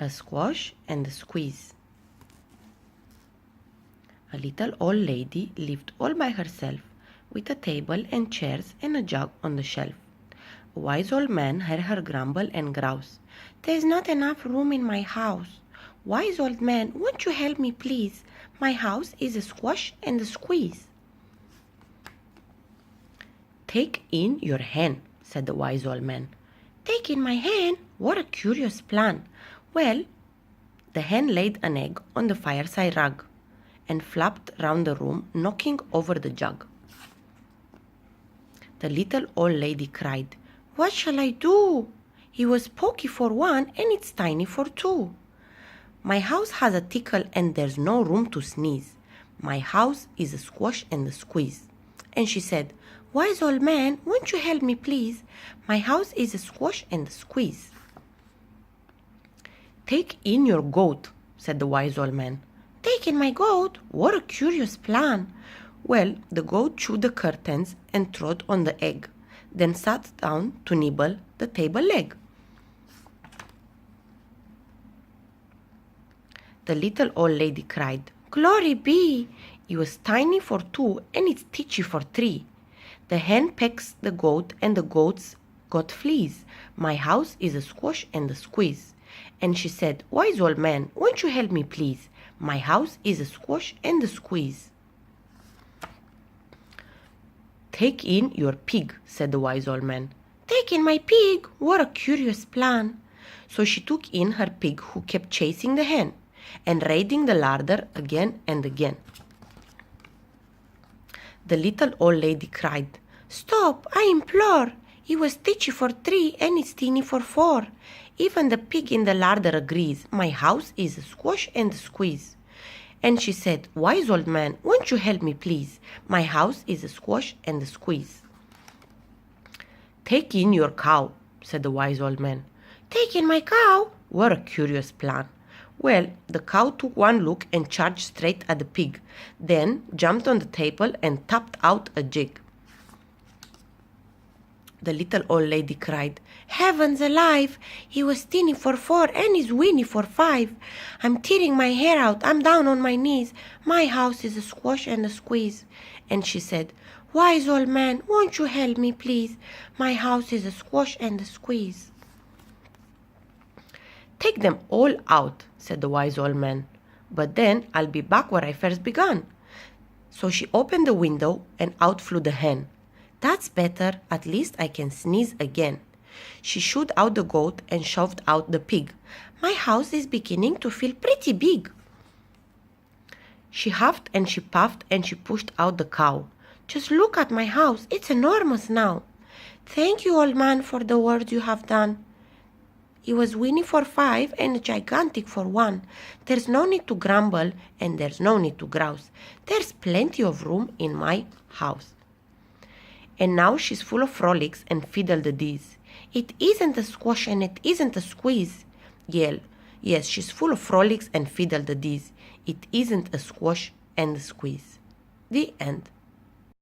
A squash and a squeeze. A little old lady lived all by herself, with a table and chairs and a jug on the shelf. A wise old man heard her grumble and grouse. "There's not enough room in my house. Wise old man, won't you help me, please? My house is a squash and a squeeze." "Take in your hen," said the wise old man. "Take in my hen? What a curious plan!" Well, the hen laid an egg on the fireside rug and flapped round the room, knocking over the jug. The little old lady cried, "What shall I do? It was pokey for one and it's tiny for two. My house has a tickle and there's no room to sneeze. My house is a squash and a squeeze." And she said, "Wise old man, won't you help me, please? My house is a squash and a squeeze." "Take in your goat," said the wise old man. "Take in my goat? What a curious plan!" Well, the goat chewed the curtains and trod on the egg, then sat down to nibble the table leg. The little old lady cried, "Glory be! It was tiny for two and it's titchy for three. The hen pecks the goat and the goats got fleas. My house is a squash and a squeeze." And she said, "Wise old man, won't you help me, please? My house is a squash and a squeeze." "Take in your pig," said the wise old man. "Take in my pig? What a curious plan!" So she took in her pig, who kept chasing the hen and raiding the larder again and again. The little old lady cried, "Stop, I implore! It was titchy for three and it's teeny for four. Even the pig in the larder agrees. My house is a squash and a squeeze." And she said, "Wise old man, won't you help me, please? My house is a squash and a squeeze." "Take in your cow," said the wise old man. "Take in my cow? What a curious plan!" Well, the cow took one look and charged straight at the pig, then jumped on the table and tapped out a jig. The little old lady cried, "Heavens alive! He was teeny for four and he's weeny for five. I'm tearing my hair out, I'm down on my knees. My house is a squash and a squeeze." And she said, "Wise old man, won't you help me, please? My house is a squash and a squeeze." "Take them all out," said the wise old man. "But then I'll be back where I first began." So she opened the window and out flew the hen. "That's better, at least I can sneeze again." She shooed out the goat and shoved out the pig. "My house is beginning to feel pretty big." She huffed and she puffed and she pushed out the cow. "Just look at my house, it's enormous now." "Thank you, old man, for the work you have done. It was weeny for five and gigantic for one. There's no need to grumble and there's no need to grouse. There's plenty of room in my house." And now she's full of frolics and fiddle-de-dees. It isn't a squash and it isn't a squeeze. Yes, she's full of frolics and fiddle-de-dees. It isn't a squash and a squeeze. The end.